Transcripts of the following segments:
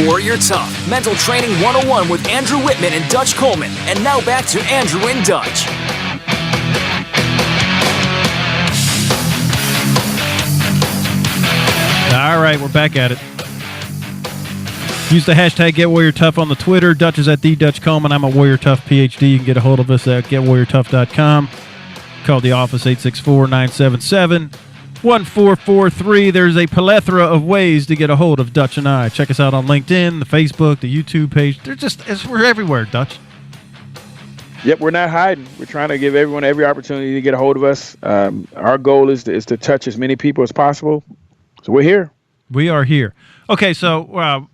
Warrior Tough, Mental Training 101 with Andrew Wittman and Dutch Coleman. And now back to Andrew and Dutch. All right, we're back at it. Use the hashtag GetWarriorTough on the Twitter. Dutch is at the Dutch Coleman. I'm a Warrior Tough PhD. You can get a hold of us at GetWarriorTough.com. Call the office 864-977-1443. There's a plethora of ways to get a hold of Dutch and I. Check us out on LinkedIn, the Facebook, the YouTube page. We're everywhere, Dutch. Yep, we're not hiding. We're trying to give everyone every opportunity to get a hold of us. Our goal is to touch as many people as possible. So we're here. We are here. Okay, so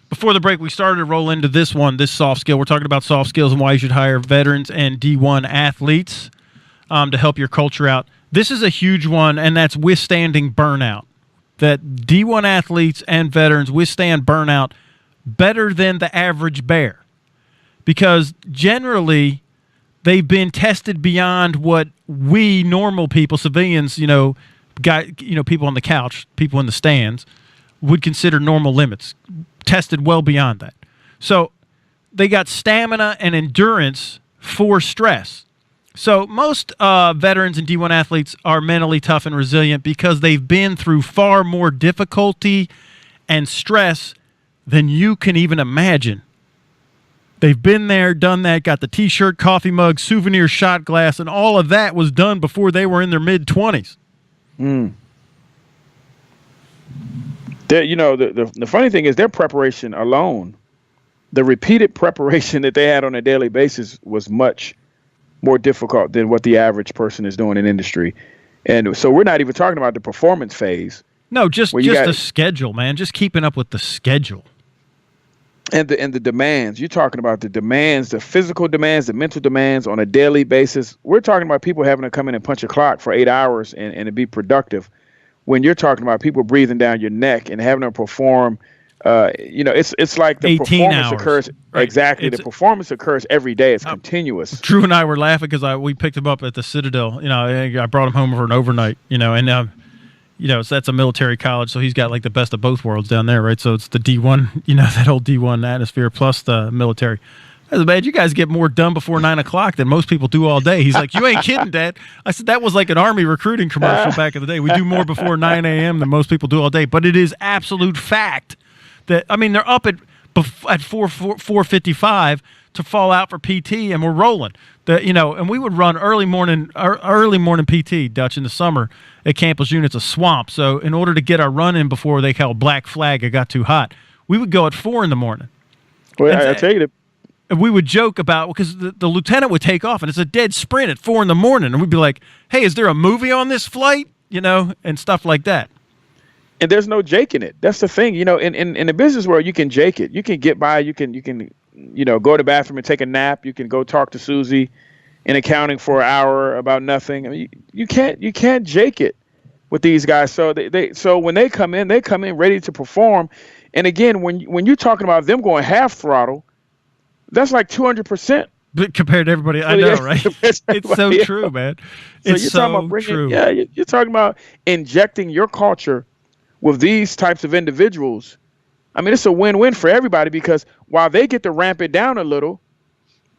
before the break, we started to roll into this soft skill. We're talking about soft skills and why you should hire veterans and D1 athletes to help your culture out. This is a huge one, and that's withstanding burnout. That D1 athletes and veterans withstand burnout better than the average bear, because generally they've been tested beyond what we normal people, civilians, people on the couch, people in the stands, would consider normal limits, tested well beyond that. So they got stamina and endurance for stress. So most veterans and D1 athletes are mentally tough and resilient because they've been through far more difficulty and stress than you can even imagine. They've been there, done that, got the T-shirt, coffee mug, souvenir shot glass, and all of that was done before they were in their mid-20s. The funny thing is their preparation alone, the repeated preparation that they had on a daily basis was much more difficult than what the average person is doing in industry. And so we're not even talking about the performance phase. No, just the schedule, man. Just keeping up with the schedule. And the demands. You're talking about the demands, the physical demands, the mental demands on a daily basis. We're talking about people having to come in and punch a clock for 8 hours and to be productive. When you're talking about people breathing down your neck and having to perform, it's like the 18 performance hours. Occurs. Right. Exactly. The performance occurs every day. It's continuous. Drew and I were laughing because we picked him up at the Citadel. I brought him home for an overnight, so that's a military college, so he's got like the best of both worlds down there, right? So it's the D1, that whole D1 atmosphere plus the military. I said, man, you guys get more done before 9 o'clock than most people do all day. He's like, you ain't kidding, Dad. I said, that was like an Army recruiting commercial back in the day. We do more before 9 a.m. than most people do all day. But it is absolute fact that, they're up at 4:55 to fall out for PT, and we're rolling. And we would run early morning PT, Dutch, in the summer at Camp Lejeune. It's a swamp. So in order to get our run in before they called Black Flag, it got too hot, we would go at 4 in the morning. Well, I tell you that. And we would joke about, because the lieutenant would take off, and it's a dead sprint at 4 in the morning. And we'd be like, hey, is there a movie on this flight? And stuff like that. And there's no jaking it. That's the thing. In the business world, you can jake it. You can get by. You can go to the bathroom and take a nap. You can go talk to Susie in accounting for an hour about nothing. You can't jake it with these guys. So so when they come in ready to perform. And again, when you're talking about them going half throttle, that's like 200%. But compared to everybody, I know, right? It's so true, man. It's so true. Yeah, you're talking about injecting your culture with these types of individuals. It's a win-win for everybody, because while they get to ramp it down a little,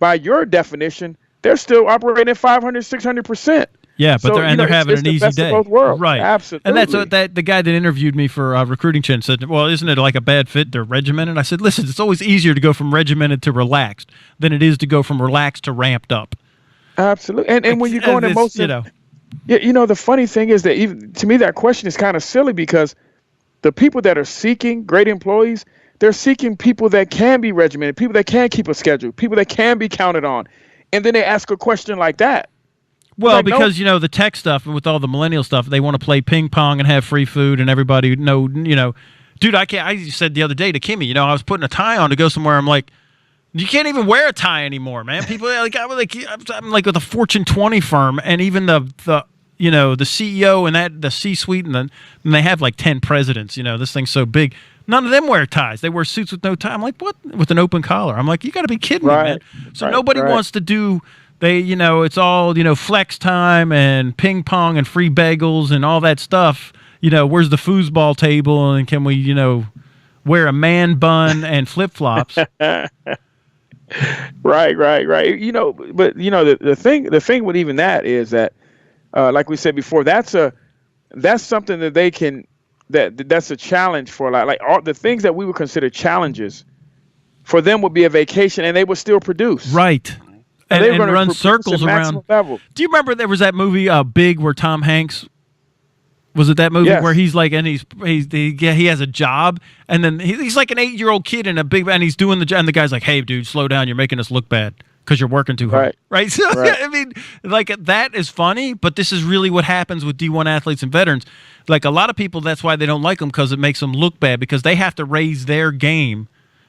by your definition, they're still operating at 500, 600%. Yeah, but they're having an easy day. Right. Absolutely. And that's what the guy that interviewed me for Recruiting Chin said, well, isn't it like a bad fit? They're regimented. I said, listen, it's always easier to go from regimented to relaxed than it is to go from relaxed to ramped up. Absolutely. And when you go into most the funny thing is that even to me that question is kind of silly, because the people that are seeking great employees, they're seeking people that can be regimented, people that can keep a schedule, people that can be counted on. And then they ask a question like that. Well, because, the tech stuff and with all the millennial stuff, they want to play ping pong and have free food, and everybody dude, I said the other day to Kimmy, I was putting a tie on to go somewhere. I'm like, you can't even wear a tie anymore, man. People I'm like with a Fortune 20 firm, and even the CEO and the C-suite, and they have like 10 presidents, this thing's so big. None of them wear ties. They wear suits with no tie. I'm like, what? With an open collar. I'm like, you got to be kidding me, man. So nobody wants to do... it's all, flex time and ping pong and free bagels and all that stuff. Where's the foosball table, and can we, wear a man bun and flip-flops. Right. But the thing with even that is that, like we said before, that's something that they can, that's a challenge for like all the things that we would consider challenges for them would be a vacation, and they would still produce. Right. And run circles around. Level. Do you remember there was that movie Big where Tom Hanks, was it that movie Yes. where he's like, and he has a job, and then he's like an 8-year-old kid in a big, and he's doing the job, and the guy's like, hey, dude, slow down, you're making us look bad because you're working too hard. Right? So, Right. I mean, like, that is funny, but this is really what happens with D1 athletes and veterans. Like, a lot of people, that's why they don't like them, because it makes them look bad, because they have to raise their game,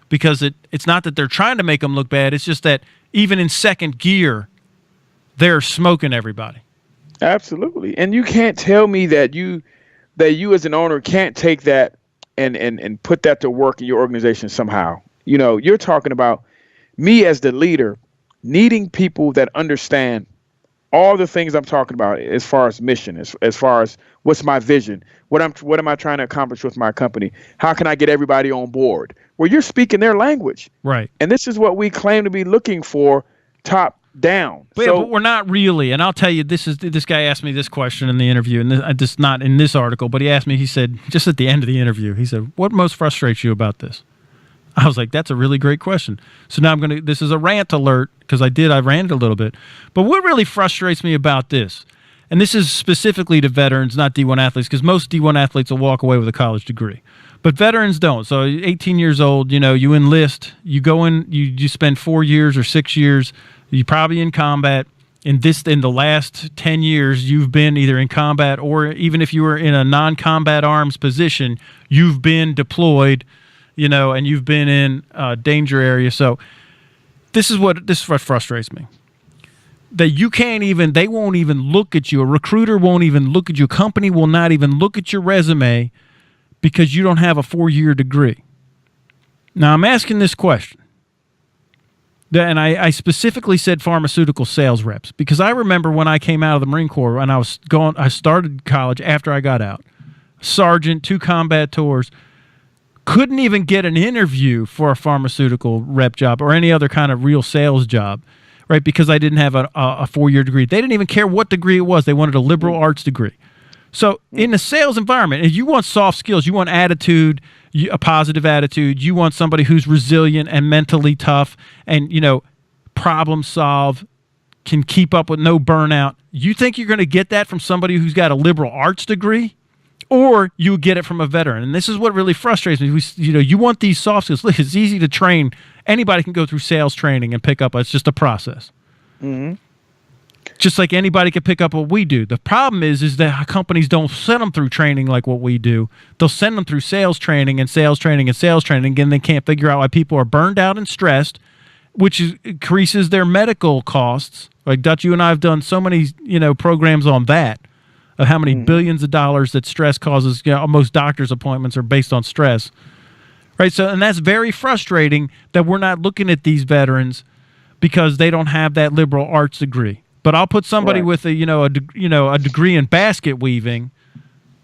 because it's not that they're trying to make them look bad, it's just that even in second gear, they're smoking everybody. Absolutely. And you can't tell me that you as an owner can't take that and put that to work in your organization somehow. You're talking about me as the leader needing people that understand all the things I'm talking about as far as mission, as far as what's my vision, what am I trying to accomplish with my company? How can I get everybody on board? Well, you're speaking their language. Right. And this is what we claim to be looking for top down. But we're not really. And I'll tell you, this guy asked me this question in the interview, and this not in this article, but he asked me, he said, just at the end of the interview, he said, what most frustrates you about this? I was like, that's a really great question. So now this is a rant alert, because I ranted a little bit. But what really frustrates me about this, and this is specifically to veterans, not D1 athletes, because most D1 athletes will walk away with a college degree. But veterans don't. So 18 years old, you enlist, you go in, you spend 4 years or 6 years, you're probably in combat. In the last 10 years, you've been either in combat, or even if you were in a non-combat arms position, you've been deployed, and you've been in a danger area. So this is what frustrates me. That they won't even look at you. A recruiter won't even look at you. A company will not even look at your resume because you don't have a 4-year degree. Now, I'm asking this question. And I specifically said pharmaceutical sales reps, because I remember when I came out of the Marine Corps, and I started college after I got out. Sergeant, 2 combat tours. Couldn't even get an interview for a pharmaceutical rep job or any other kind of real sales job, right? Because I didn't have a 4-year degree. They didn't even care what degree it was. They wanted a liberal arts degree. So in the sales environment, if you want soft skills, you want attitude, a positive attitude, you want somebody who's resilient and mentally tough and, problem solve, can keep up with no burnout. You think you're going to get that from somebody who's got a liberal arts degree? Or you get it from a veteran. And this is what really frustrates me. You want these soft skills. Look, it's easy to train. Anybody can go through sales training and pick up. It's just a process. Mm-hmm. Just like anybody can pick up what we do. The problem is that companies don't send them through training like what we do. They'll send them through sales training and sales training and sales training. Again, they can't figure out why people are burned out and stressed, which increases their medical costs. Like Dutch, you and I have done so many programs on that. Of how many billions of dollars that stress causes. Most doctor's appointments are based on stress, right? So, and that's very frustrating that we're not looking at these veterans because they don't have that liberal arts degree. But I'll put somebody with a degree in basket weaving,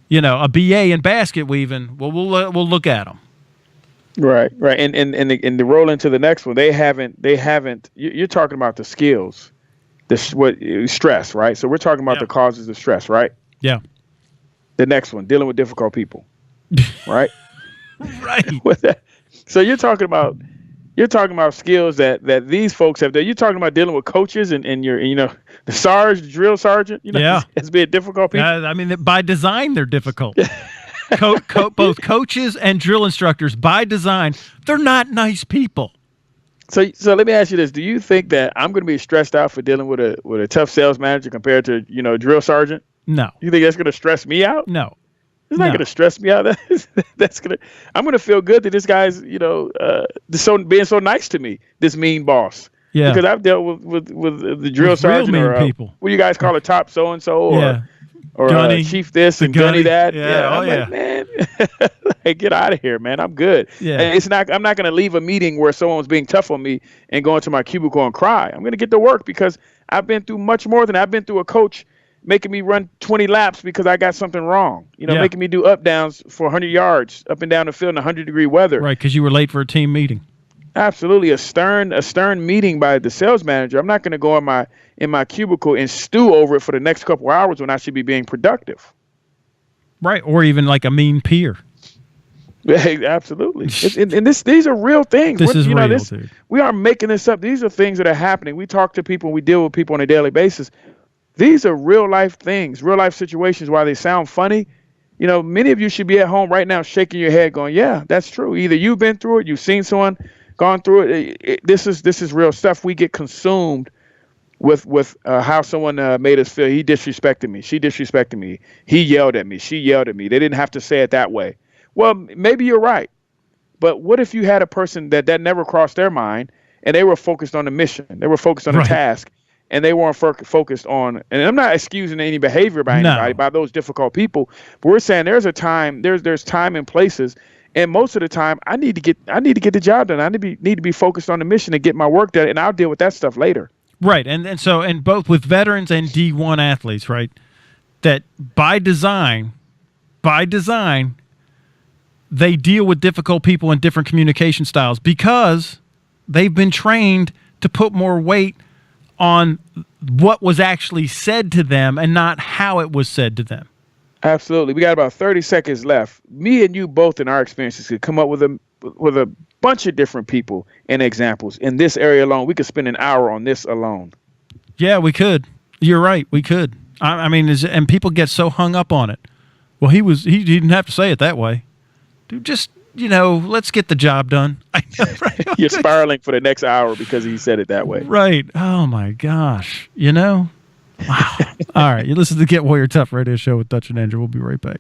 a BA in basket weaving. Well, we'll look at them. Right, and to roll into the next one, they haven't. You're talking about the skills, stress, right? So we're talking about the causes of stress, right? Yeah. The next one, dealing with difficult people, right? Right. So you're talking about skills that these folks have. You're talking about dealing with coaches and the drill sergeant. It's being difficult people. I mean, by design, they're difficult. Both coaches and drill instructors, by design, they're not nice people. So let me ask you this: do you think that I'm going to be stressed out for dealing with a tough sales manager compared to drill sergeant? No. You think that's going to stress me out? No. It's not going to stress me out. I'm going to feel good that this guy's being so nice to me. This mean boss. Yeah. Because I've dealt with the drill sergeant real mean or people. What do you guys call a top so and so or Gunny, chief this and Gunny that. Yeah. Like, man, hey, get out of here, man. I'm good. Yeah. And I'm not going to leave a meeting where someone's being tough on me and go into my cubicle and cry. I'm going to get to work because I've been through much more than I've been through a coach making me run 20 laps because I got something wrong. Making me do up downs for 100 yards up and down the field in 100-degree weather. Right, because you were late for a team meeting. Absolutely, a stern meeting by the sales manager. I'm not going to go in my cubicle and stew over it for the next couple of hours when I should be being productive. Right, or even like a mean peer. Absolutely. These are real things. This is real, dude. We aren't making this up. These are things that are happening. We talk to people and we deal with people on a daily basis. These are real life things, real life situations. While they sound funny, many of you should be at home right now shaking your head going, yeah, that's true. Either you've been through it, you've seen someone gone through it. This is real stuff. We get consumed with how someone made us feel. He disrespected me. She disrespected me. He yelled at me. She yelled at me. They didn't have to say it that way. Well, maybe you're right. But what if you had a person that never crossed their mind and they were focused on the mission? They were focused on the task and they weren't focused on, and I'm not excusing any behavior by anybody, by those difficult people, but we're saying there's a time, there's time and places. And most of the time I need to get the job done. I need to be focused on the mission and get my work done. And I'll deal with that stuff later. Right. And both with veterans and D1 athletes, right, that by design, they deal with difficult people and different communication styles because they've been trained to put more weight on what was actually said to them and not how it was said to them. Absolutely. We got about 30 seconds left. Me and you both in our experiences could come up with a bunch of different people and examples. In this area alone, we could spend an hour on this alone. Yeah, we could. You're right. We could. I mean, and people get so hung up on it. Well, he didn't have to say it that way. Dude, just, let's get the job done. I know, right? You're spiraling for the next hour because he said it that way. Right. Oh, my gosh. Wow. All right. You listen to the Get Warrior Tough Radio Show with Dutch and Andrew. We'll be right back.